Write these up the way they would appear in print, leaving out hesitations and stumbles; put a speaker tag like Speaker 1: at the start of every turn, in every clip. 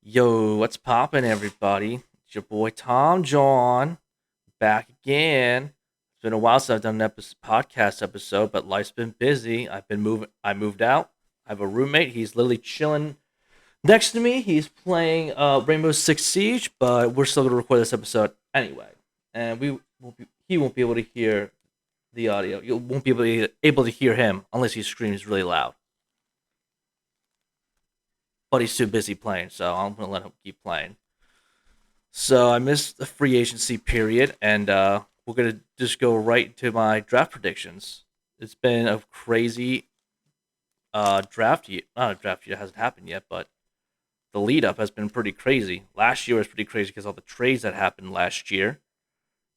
Speaker 1: Yo, what's poppin', everybody? It's your boy Tom John back again. It's been a while since I've done an podcast episode, but life's been busy. I've been moving. I moved out. I have a roommate. He's literally chilling next to me. He's playing Rainbow Six Siege, but we're still gonna record this episode anyway. And we won't be, he won't be able to hear the audio. You won't be able to hear him unless he screams really loud. But he's too busy playing, so I'm gonna let him keep playing. So I missed the free agency period, and we're gonna just go right into my draft predictions. It's been a crazy draft year. Not a draft year; it hasn't happened yet, but the lead up has been pretty crazy. Last year was pretty crazy because all the trades that happened last year,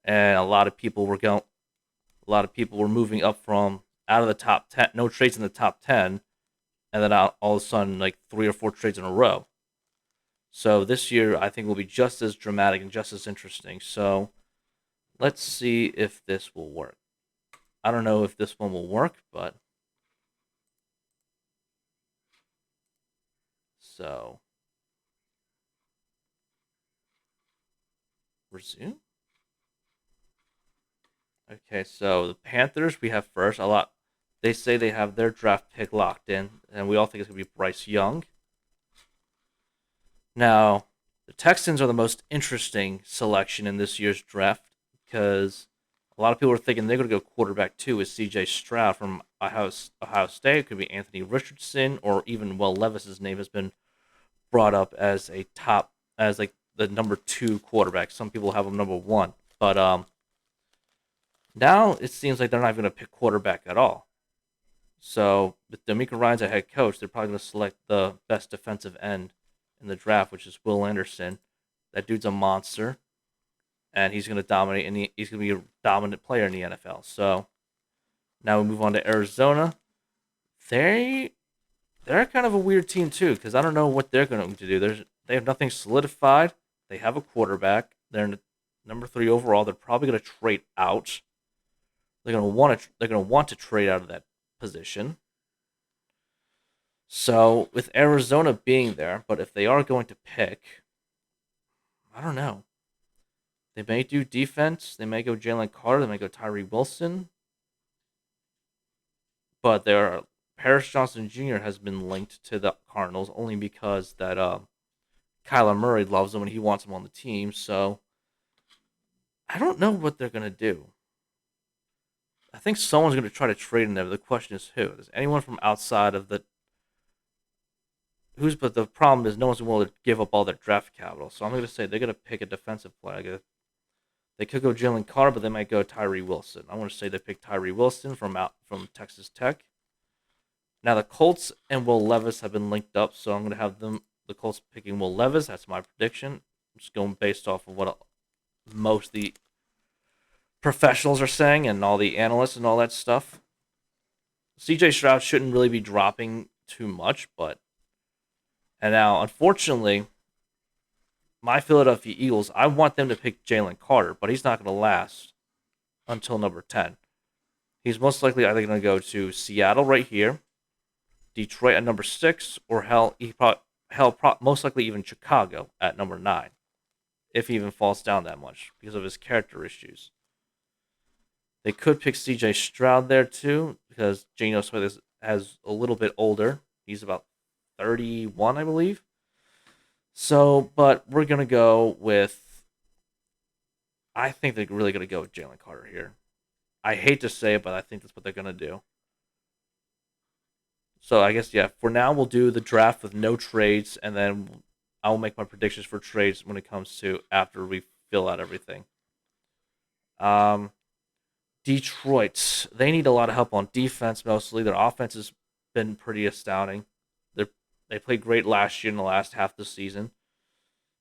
Speaker 1: and a lot of people were going. A lot of people were moving up from out of the top 10. No trades in the top 10, and then all of a sudden, like 3 or 4 trades in a row. So this year, I think will be just as dramatic and just as interesting. So let's see if this will work. I don't know if this one will work, but so resume. Okay, so the Panthers we have first. A lot. They say they have their draft pick locked in, and we all think it's gonna be Bryce Young. Now, the Texans are the most interesting selection in this year's draft because a lot of people are thinking they're going to go quarterback too with C.J. Stroud from Ohio State. It could be Anthony Richardson or even Will Levis's name has been brought up as a top as like the number 2 quarterback. Some people have him number 1, but now it seems like they're not going to pick quarterback at all. So with D'Amico Ryan's a head coach, they're probably going to select the best defensive end in the draft, which is Will Anderson. That dude's a monster, and he's going to dominate, and he's going to be a dominant player in the NFL. So now we move on to Arizona. They they're kind of a weird team too, because I don't know what they're going to do. They have nothing solidified. They have a quarterback. They're in the number 3 overall. They're probably going to trade out. They're going to want to trade out of that position. So with Arizona being there, but if they are going to pick, I don't know. They may do defense. They may go Jalen Carter. They may go Tyree Wilson. But there, Paris Johnson Jr. has been linked to the Cardinals only because that Kyler Murray loves him and he wants him on the team. So I don't know what they're gonna do. I think someone's gonna try to trade in there. But the question is who? Is anyone from outside of the who's? But the problem is no one's willing to give up all their draft capital. So I'm gonna say they're gonna pick a defensive player. They could go Jalen Carter, but they might go Tyree Wilson. I want to say they picked Tyree Wilson from Texas Tech. Now the Colts and Will Levis have been linked up, so I'm going to have the Colts picking Will Levis. That's my prediction. I'm just going based off of what most of the professionals are saying and all the analysts and all that stuff. CJ Stroud shouldn't really be dropping too much, but and now unfortunately my Philadelphia Eagles, I want them to pick Jalen Carter, but he's not going to last until number 10. He's most likely either going to go to Seattle right here, Detroit at number 6, or most likely even Chicago at number 9, if he even falls down that much because of his character issues. They could pick C.J. Stroud there too because Geno Smith is a little bit older. He's about 31, I believe. So, but we're gonna go with. I think they're really gonna go with Jalen Carter here. I hate to say it, but I think that's what they're gonna do. So I guess yeah. For now, we'll do the draft with no trades, and then I'll make my predictions for trades when it comes to after we fill out everything. Um, Detroit, they need a lot of help on defense mostly. Their offense has been pretty astounding. They played great last year in the last half of the season.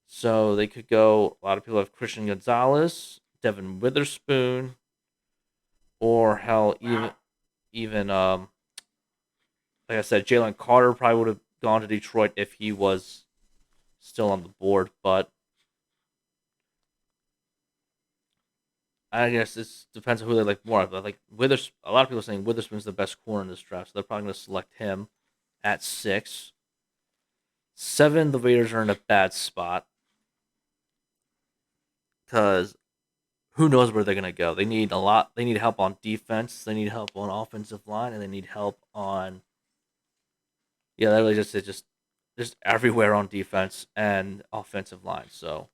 Speaker 1: So they could go. A lot of people have Christian Gonzalez, Devin Witherspoon, or hell, even like I said, Jalen Carter probably would have gone to Detroit if he was still on the board. But I guess this depends on who they like more. But like a lot of people are saying Witherspoon's the best corner in this draft, so they're probably going to select him at 6. 7, the Raiders are in a bad spot because who knows where they're gonna go. They need a lot. They need help on defense. They need help on offensive line, and they need help on that really just everywhere on defense and offensive line. So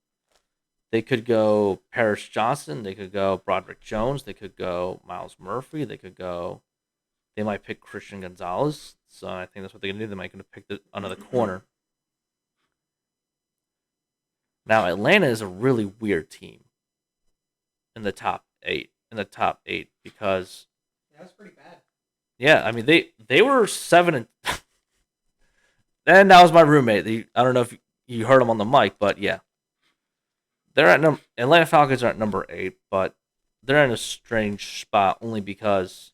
Speaker 1: they could go Paris Johnson. They could go Broderick Jones. They could go Miles Murphy. They could go. They might pick Christian Gonzalez. So I think that's what they're gonna do. They might gonna pick another corner. Now Atlanta is a really weird team in the top eight. In the top eight because
Speaker 2: that's pretty bad.
Speaker 1: Yeah, I mean they were 7 and that was my roommate. I don't know if you heard him on the mic, but yeah, they're at Atlanta Falcons are at number 8, but they're in a strange spot only because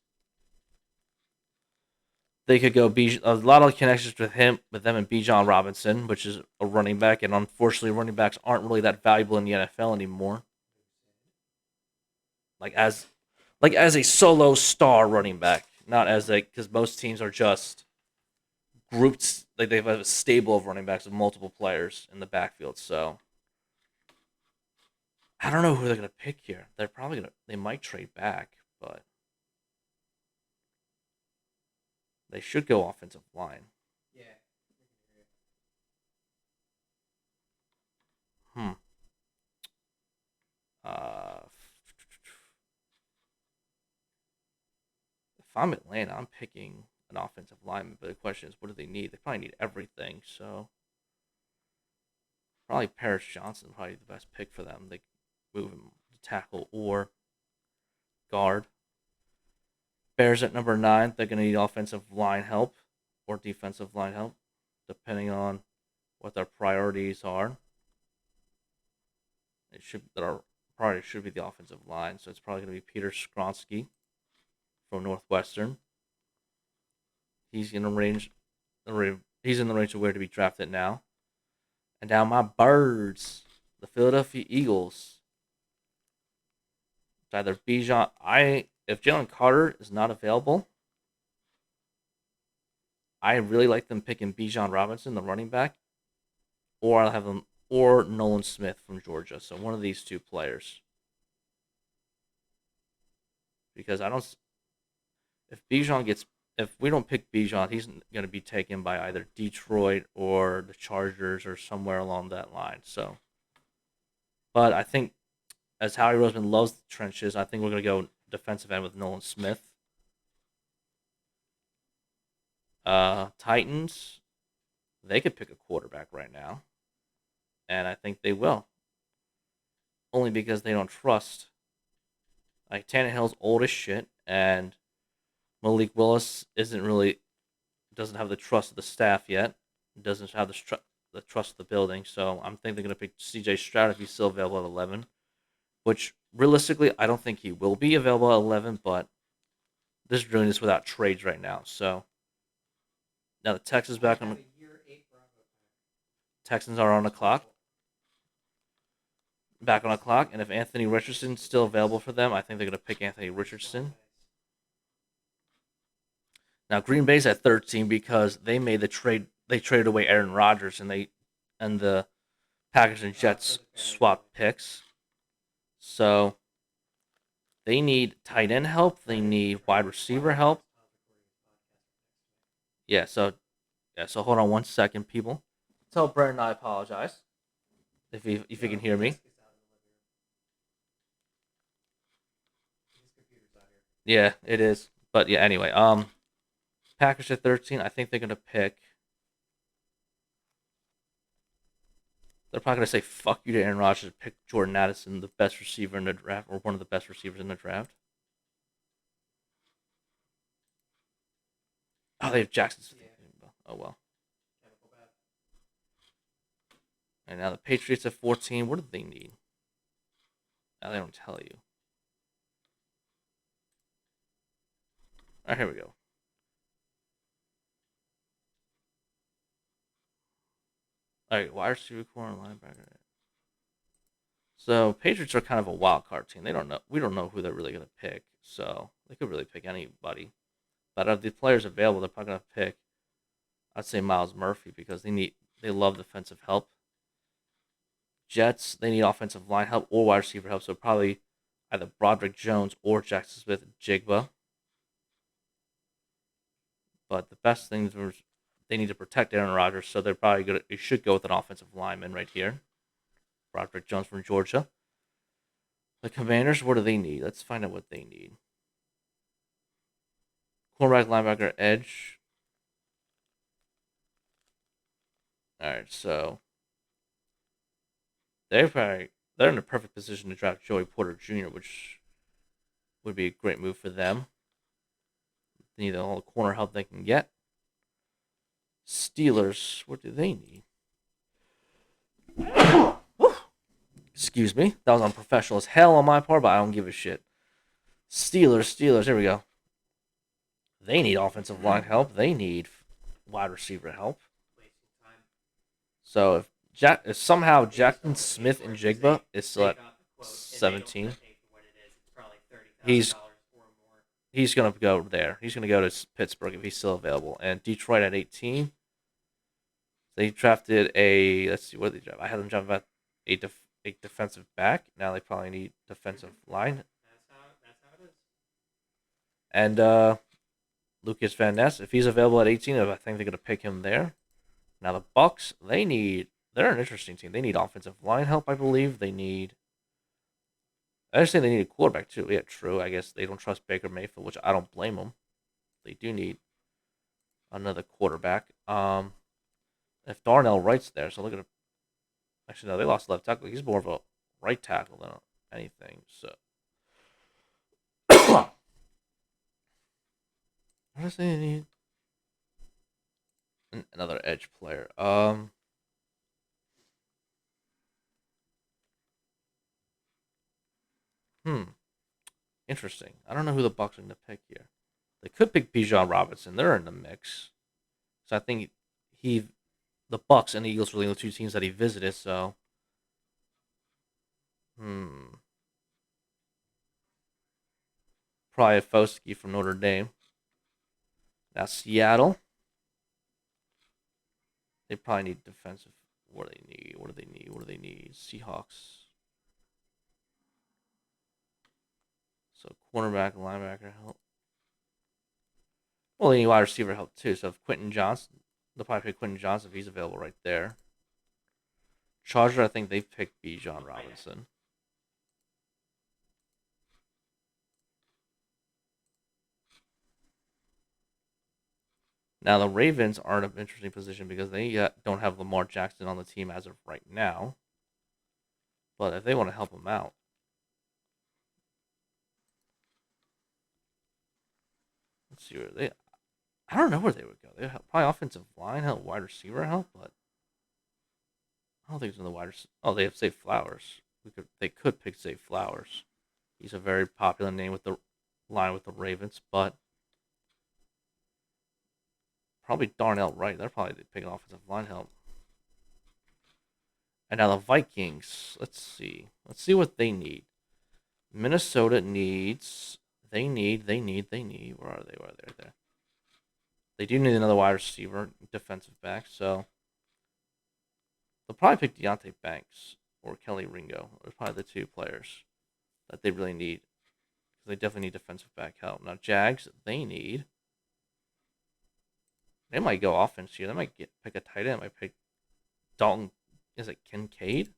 Speaker 1: they could go a lot of connections with them and Bijan Robinson, which is a running back, and unfortunately, running backs aren't really that valuable in the NFL anymore. Like as a solo star running back, not as because most teams are just grouped, like they have a stable of running backs with multiple players in the backfield. So I don't know who they're gonna pick here. They might trade back, but they should go offensive line.
Speaker 2: Yeah.
Speaker 1: Hmm. Uh, if I'm Atlanta, I'm picking an offensive lineman. But the question is, what do they need? They probably need everything. So probably Paris Johnson, probably the best pick for them. They move him to tackle or guard. Bears at number 9. They're going to need offensive line help or defensive line help, depending on what their priorities are. Our priority should be the offensive line, so it's probably going to be Peter Skronsky from Northwestern. He's in the range. He's in the range of where to be drafted now. And now my birds, the Philadelphia Eagles. It's either Bijan. If Jalen Carter is not available, I really like them picking Bijan Robinson, the running back, or I'll have them or Nolan Smith from Georgia. So one of these two players. Because if we don't pick Bijan, he's going to be taken by either Detroit or the Chargers or somewhere along that line. So, but I think as Howie Roseman loves the trenches, I think we're going to go defensive end with Nolan Smith. Titans, they could pick a quarterback right now, and I think they will. Only because they don't trust. Like Tannehill's old as shit, and Malik Willis doesn't have the trust of the staff yet. Doesn't have the trust of the building. So I'm thinking they're gonna pick C.J. Stroud if he's still available at 11. Which realistically, I don't think he will be available at 11. But this is doing this without trades right now. So now the Texans back on. Texans are on the clock. Back on the clock, and if Anthony Richardson's still available for them, I think they're gonna pick Anthony Richardson. Now Green Bay's at 13 because they made the trade. They traded away Aaron Rodgers, and the Packers and Jets swapped picks. So they need tight end help. They need wide receiver help. Yeah. So hold on 1 second, people. Tell Brandon I apologize if he can hear me. Yeah, it is. But yeah, anyway, Packers at 13. I think they're gonna pick. They're probably gonna say "fuck you" to Aaron Rodgers and pick Jordan Addison, the best receiver in the draft, or one of the best receivers in the draft. Oh, they have Jackson Smith. Yeah. Oh well. And now the Patriots at 14. What do they need? Now they don't tell you. All right, here we go. All right, wide receiver, corner, linebacker. So Patriots are kind of a wild card team. They don't know. We don't know who they're really going to pick. So they could really pick anybody. But of the players available, they're probably going to pick. I'd say Miles Murphy because they love defensive help. Jets, they need offensive line help or wide receiver help. So probably either Broderick Jones or Jackson Smith Jigba. But the best thing is they need to protect Aaron Rodgers, so they're probably gonna. You should go with an offensive lineman right here, Broderick Jones from Georgia. The Commanders, what do they need? Let's find out what they need. Cornerback, linebacker, edge. All right, so they're in a perfect position to draft Joey Porter Jr., which would be a great move for them. They need all the corner help they can get. Steelers, what do they need? Excuse me, that was unprofessional as hell on my part, but I don't give a shit. Steelers, here we go. They need offensive line help. They need wide receiver help. So if somehow Jackson Smith and Jigba is still at 17, he's he's gonna go there. He's gonna go to Pittsburgh if he's still available. And Detroit at 18, they drafted a. Let's see, what did they draft? I had them draft about a defensive back. Now they probably need defensive line. And Lucas Van Ness, if he's available at 18, I think they're gonna pick him there. Now the Bucks, they're an interesting team. They need offensive line help, I believe. I understand they need a quarterback too. Yeah, true. I guess they don't trust Baker Mayfield, which I don't blame them. They do need another quarterback. If Darnell Wright's there, so look at. Actually, no, they lost left tackle. He's more of a right tackle than anything. So, honestly, they need another edge player. Hmm. Interesting. I don't know who the Bucks are going to pick here. They could pick Bijan Robinson. They're in the mix. So I think the Bucks and the Eagles were the only two teams that he visited. So, probably Foskey from Notre Dame. Now Seattle, they probably need defensive. What do they need? What do they need? What do they need? Seahawks. So cornerback, linebacker help. Well, they need wide receiver help too. So if Quentin Johnson, they'll probably pick Quentin Johnson if he's available right there. Charger, I think they picked Bijan Robinson. Now the Ravens are in an interesting position because they don't have Lamar Jackson on the team as of right now. But if they want to help him out, let's see where they. I don't know where they would go. They probably offensive line help, wide receiver help, but I don't think it's in the wide. Oh, they have Zay Flowers. They could pick Zay Flowers. He's a very popular name with the line with the Ravens, but probably Darnell Wright. They're probably picking offensive line help. And now the Vikings. Let's see. Let's see what they need. Minnesota needs. They need. Where are they? Where are they? Right there. They do need another wide receiver, defensive back. So they'll probably pick Deontay Banks or Kelly Ringo. Those are probably the two players that they really need. They definitely need defensive back help. Now Jags, they need. They might go offense here. They might pick a tight end. They might pick Dalton. Is it Kincaid?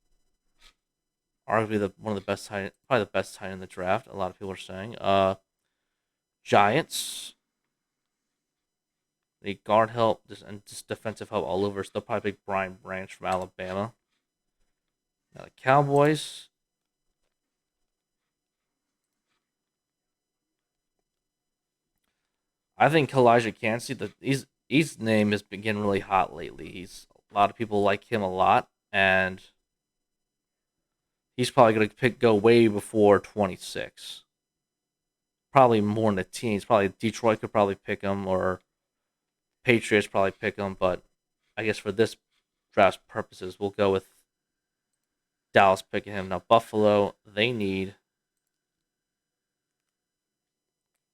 Speaker 1: Arguably one of the best tight, probably the best tight in the draft. A lot of people are saying. Giants. They need guard help and just defensive help all over. So they'll probably pick Brian Branch from Alabama. Now the Cowboys. I think Elijah Cansey, his name has been getting really hot lately. A lot of people like him a lot, and he's probably going to go way before 26. Probably more in the teens. Probably Detroit could probably pick him, or Patriots probably pick him. But I guess for this draft purposes, we'll go with Dallas picking him. Now Buffalo, they need.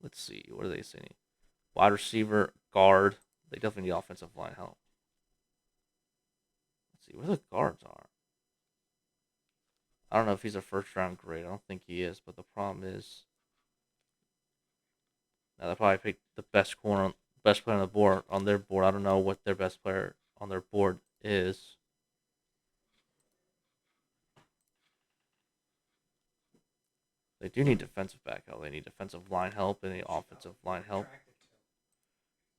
Speaker 1: Let's see, what do they say? Wide receiver, guard. They definitely need offensive line help. see where the guards are. I don't know if he's a first round grade. I don't think he is, but the problem is now they probably picked the best player on the board on their board. I don't know what their best player on their board is. They do need defensive back help. They need defensive line help. They need offensive line help.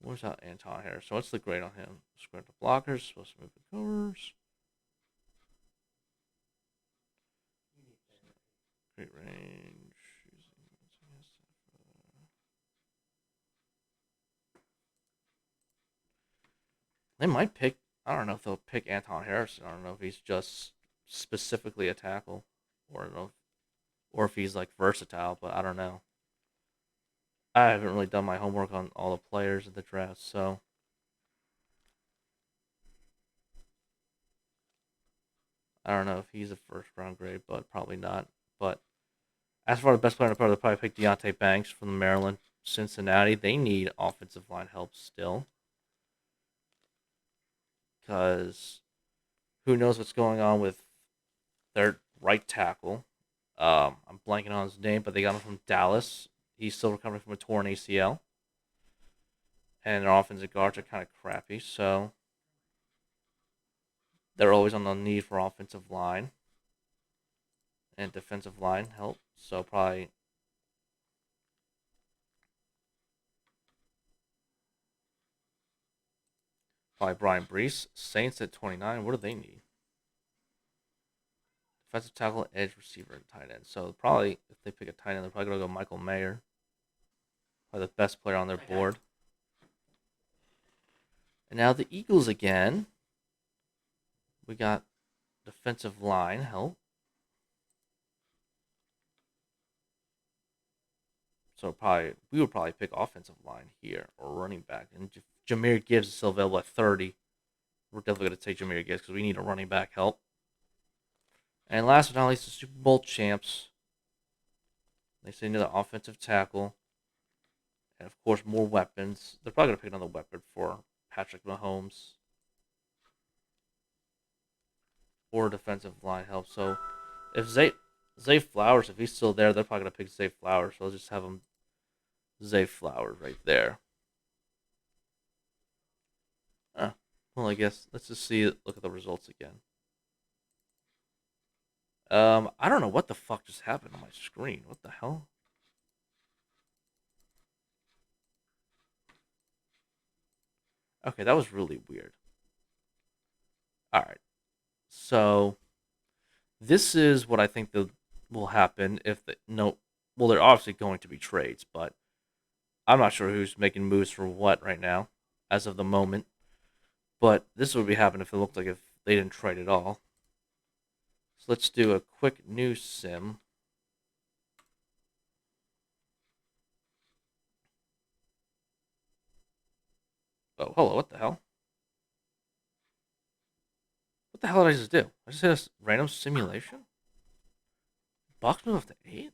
Speaker 1: Where's that Anton here? So what's the grade on him? Square the blockers, supposed to move the covers. Great range. They might pick. I don't know if they'll pick Anton Harrison. I don't know if he's just specifically a tackle, or if he's like versatile. But I don't know. I haven't really done my homework on all the players in the draft, so I don't know if he's a first round grade, but probably not. But as far as the best player in the part, they'll probably pick Deontay Banks from Maryland, Cincinnati. They need offensive line help still, because who knows what's going on with their right tackle. I'm blanking on his name, but they got him from Dallas. He's still recovering from a torn ACL, and their offensive guards are kind of crappy. So they're always on the need for offensive line and defensive line help. So probably Brian Brees. Saints at 29. What do they need? Defensive tackle, edge receiver, and tight end. So probably if they pick a tight end, they're probably gonna go Michael Mayer, probably the best player on their board. And now the Eagles again. We got defensive line help. So we would probably pick offensive line here or running back. And Jameer Gibbs is still available at 30. We're definitely going to take Jameer Gibbs because we need a running back help. And last but not least, the Super Bowl champs. They say another offensive tackle. And of course, more weapons. They're probably going to pick another weapon for Patrick Mahomes. Or defensive line help. So if Zay Flowers, if he's still there, they're probably going to pick Zay Flowers. So I'll just have him Zay Flowers right there. Well, I guess let's just look at the results again. I don't know what the fuck just happened on my screen. What the hell? Okay, that was really weird. All right, so this is what I think will happen if the no. Well, they're obviously going to be trades, but I'm not sure who's making moves for what right now, as of the moment. But this would be happening if it looked like if they didn't trade at all. So let's do a quick news sim. Oh, hello, what the hell? What the hell did I just do? I just hit a random simulation? Bucks move up to 8?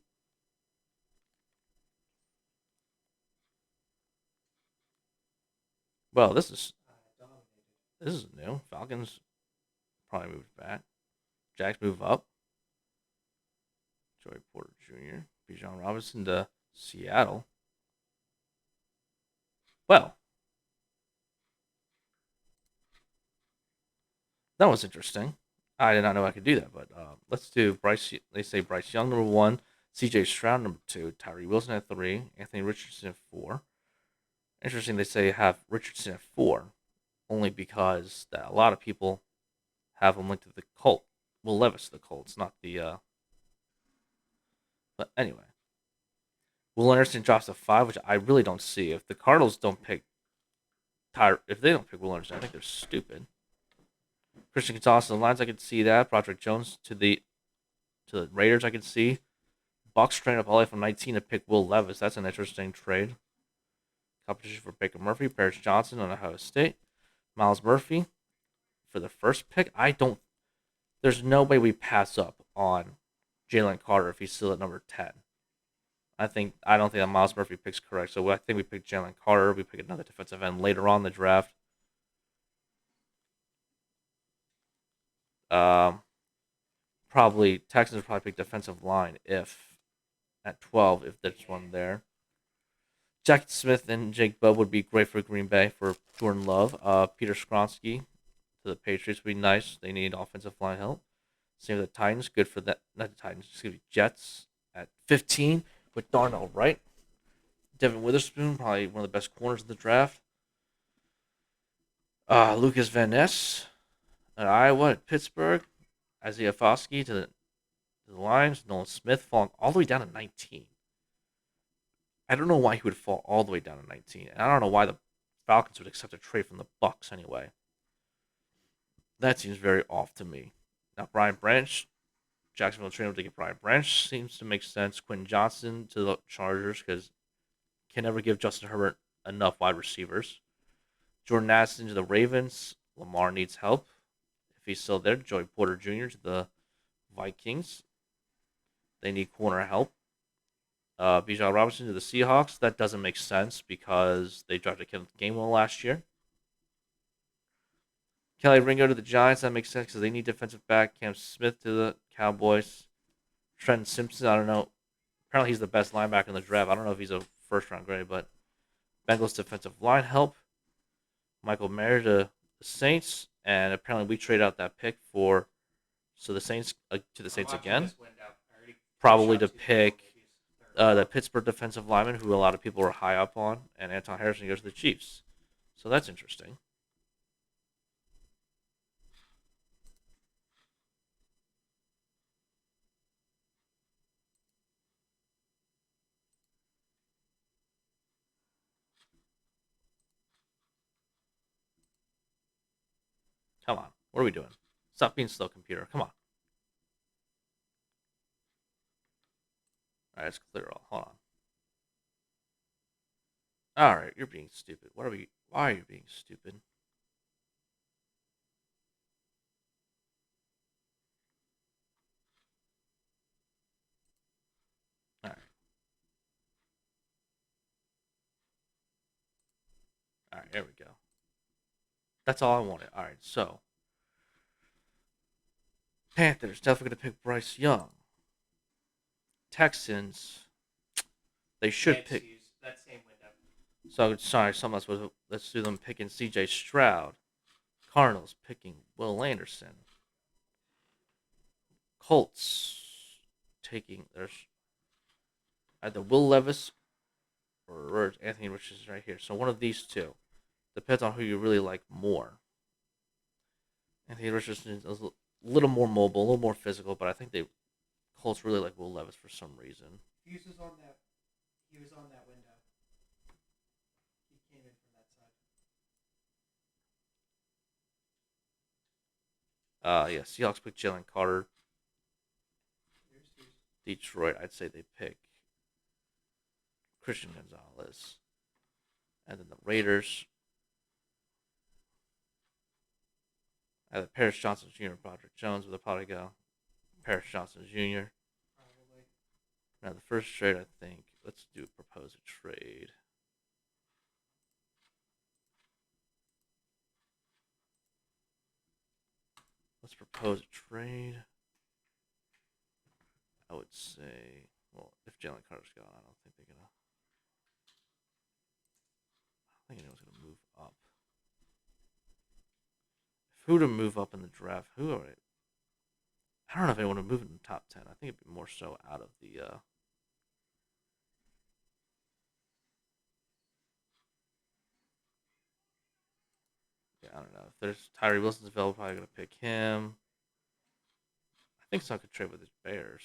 Speaker 1: Well, this is new. Falcons probably moved back. Jags move up. Joey Porter Jr., Bijan Robinson to Seattle. Well, that was interesting. I did not know I could do that, but let's do Bryce. They say Bryce Young number 1, C.J. Stroud number 2, Tyree Wilson at 3, Anthony Richardson at 4. Interesting, they say have Richardson at 4, only because that a lot of people have him linked to the Colt. Will Levis to the Colts, not the. But anyway, Will Anderson drops to 5, which I really don't see. If the Cardinals don't pick if they don't pick Will Anderson, I think they're stupid. Christian Gonzalez to the Lions, I can see that. Broderick Jones to the Raiders, I can see. Bucks trade up all the way from 19 to pick Will Levis. That's an interesting trade. Competition for Baker Murphy, Paris Johnson on Ohio State, Miles Murphy for the first pick. There's no way we pass up on Jalen Carter if he's still at number 10. I don't think that Miles Murphy pick's correct. So I think we pick Jalen Carter. We pick another defensive end later on in the draft. Um, Probably Texans would probably pick defensive line if at 12 if there's one there. Jack Smith and Jake Bubb would be great for Green Bay for Jordan Love. Peter Skronsky to the Patriots would be nice. They need offensive line help. Same with the Titans. Good for that. Not the Titans. Excuse me. Jets at 15 with Darnell Wright. Devin Witherspoon, probably one of the best corners of the draft. Lucas Van Ness at Iowa at Pittsburgh. Isaiah Foskey to the Lions. Nolan Smith falling all the way down to 19. I don't know why he would fall all the way down to 19. And I don't know why the Falcons would accept a trade from the Bucks anyway. That seems very off to me. Now, Brian Branch, Jacksonville trained to get Brian Branch seems to make sense. Quentin Johnson to the Chargers because can never give Justin Herbert enough wide receivers. Jordan Addison to the Ravens. Lamar needs help. If he's still there, Joey Porter Jr. to the Vikings. They need corner help. Bijan Robinson to the Seahawks. That doesn't make sense because they drafted Kenneth Gainwell last year. Kelly Ringo to the Giants. That makes sense because they need defensive back. Cam Smith to the Cowboys. Trenton Simpson. I don't know. Apparently he's the best linebacker in the draft. I don't know if he's a first round grade, but Bengals defensive line help. Michael Mayer to the Saints, and apparently we trade out that pick for the Saints to the Saints again, probably to pick the Pittsburgh defensive lineman, who a lot of people were high up on, and Anton Harrison goes to the Chiefs. So that's interesting. Come on, what are we doing? Stop being slow, computer. Come on. All right, let's clear all. Hold on. All right, you're being stupid. What are we? Why are you being stupid? All right, all right, there we go. That's all I wanted. All right, so Panthers definitely gonna pick Bryce Young. Texans, they should pick.
Speaker 2: That same window.
Speaker 1: So sorry, someone else was. Let's do them picking C.J. Stroud. Cardinals picking Will Anderson. Colts taking there's either Will Levis or Anthony Richardson right here. So one of these two. Depends on who you really like more. Anthony Richardson is a little more mobile, a little more physical, but I think the Colts really like Will Levis for some reason.
Speaker 2: He was on that. He was on that window. He came in from that side.
Speaker 1: Yeah, Seahawks pick Jalen Carter.
Speaker 2: Here's
Speaker 1: Detroit, I'd say they pick Christian Gonzalez. And then the Raiders, either Paris Johnson Jr. or Broderick Jones, but they'll probably go Paris Johnson Jr.
Speaker 2: probably.
Speaker 1: Now, the first trade, I think, let's do propose a trade. Let's propose a trade. I would say, well, if Jalen Carter's gone, I don't think they're gonna. I don't think anyone's gonna move up. If who to move up in the draft? Who are it? I don't know if anyone would move in the top 10. I think it'd be more so out of the. Yeah, I don't know. If there's Tyree Wilson's available, probably gonna pick him. I think someone could trade with his Bears.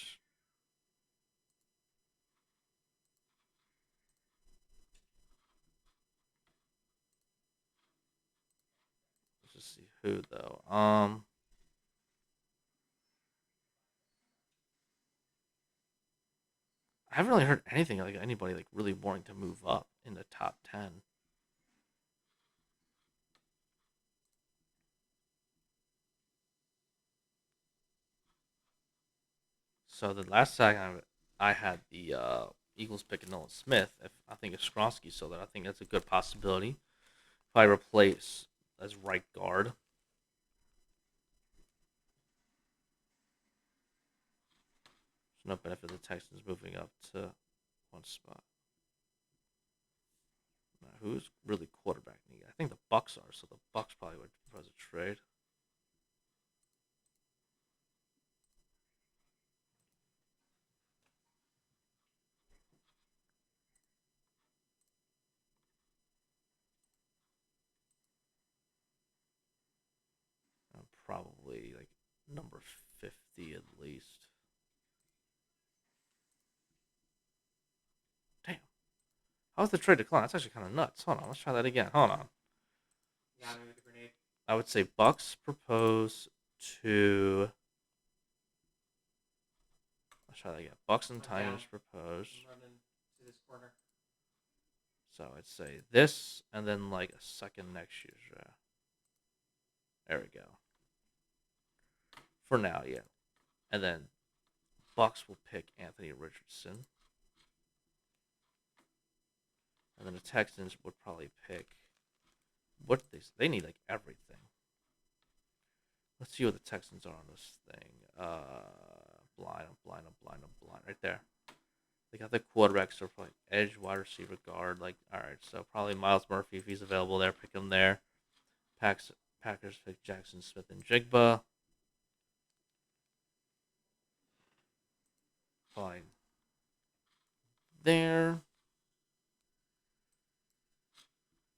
Speaker 1: Let's just see who though. I haven't really heard anything like anybody like really wanting to move up in the top 10. So the last time I had the Eagles picking Nolan Smith. If I think if Skronsky so that I think that's a good possibility. If I replace as right guard. No benefit of the Texans moving up to one spot. Now, who's really quarterback need? I think the Bucks are, so the Bucks probably would propose a trade. Probably like number 50 at least. Damn. How's the trade decline? That's actually kind of nuts. Hold on, let's try that again. Hold on.
Speaker 2: Got me with the grenade.
Speaker 1: I would say Bucks propose to. Let's try that again. Bucks and Tigers propose.
Speaker 2: I'm running to this corner.
Speaker 1: So I'd say this, and then like a second next year's draft. There we go. For now, yeah. And then Bucks will pick Anthony Richardson. And then the Texans would probably pick what they need like everything. Let's see what the Texans are on this thing. Blind, right there. They got the quarterbacks, so probably edge, wide receiver, guard. Like, all right, so probably Miles Murphy if he's available there, pick him there. Packers pick Jackson Smith and Jigba. Fine. There.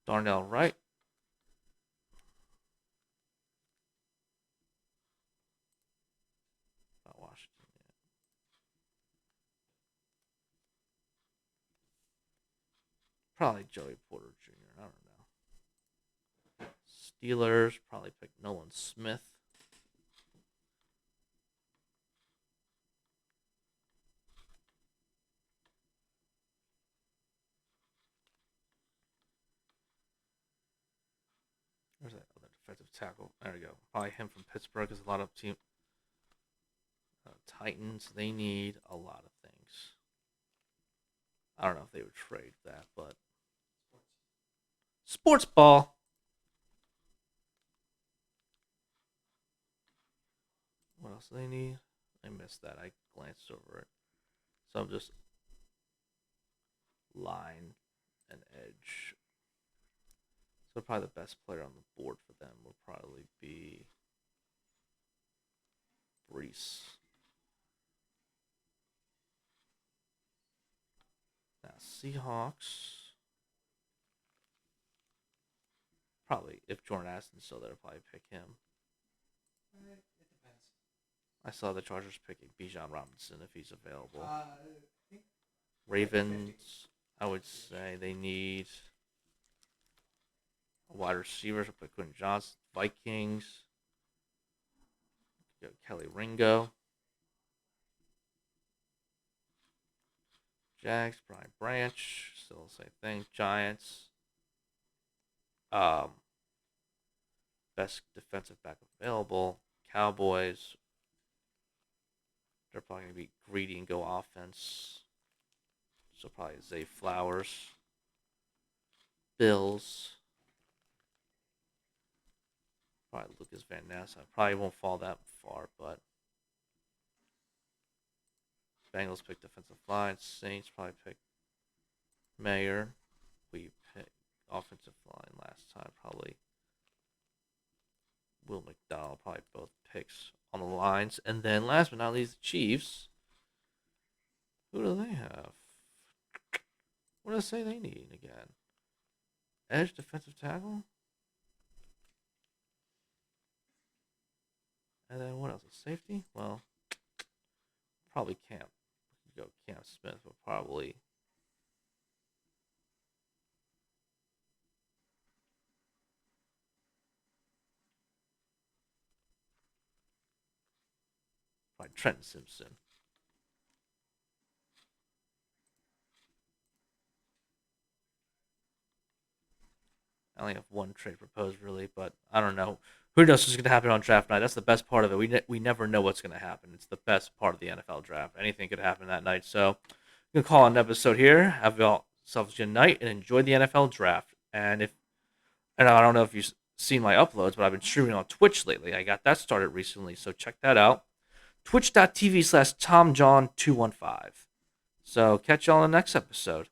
Speaker 1: Darnell Wright. Not Washington yet. Probably Joey Porter Jr. I don't know. Steelers probably pick Nolan Smith. Where's that other defensive tackle? There we go. Probably him from Pittsburgh because a lot of team Titans, they need a lot of things. I don't know if they would trade that, but sports ball. What else do they need? I missed that. I glanced over it. So I'm just line and edge. So probably the best player on the board for them will probably be Brees. Now Seahawks. Probably if Jordan Addison's still there, probably pick him.
Speaker 2: It depends.
Speaker 1: I saw the Chargers picking Bijan Robinson if he's available.
Speaker 2: I think
Speaker 1: Ravens, I would say they need a wide receiver to put Quentin Johnson. Vikings, Kelly Ringo. Jags, Brian Branch, still the same thing. Giants, um, best defensive back available. Cowboys, they're probably gonna be greedy and go offense. So probably Zay Flowers. Bills, probably Lucas Van Ness. I probably won't fall that far, but Bengals pick defensive line. Saints probably pick Mayer. We picked offensive line last time. Probably Will McDonald. Probably both picks on the lines. And then last but not least, the Chiefs. Who do they have? What do they say they need again? Edge defensive tackle? And then what else? A safety? Well, probably Camp. Go Cam Smith, but probably Trenton Simpson. I only have one trade proposed, really, but I don't know. Who knows what's going to happen on draft night? That's the best part of it. We never know what's going to happen. It's the best part of the NFL draft. Anything could happen that night. So you can call an episode here. Have yourselves a good night and enjoy the NFL draft. And I don't know if you've seen my uploads, but I've been streaming on Twitch lately. I got that started recently, so check that out. twitch.tv/TomJohn215. So catch y'all in the next episode.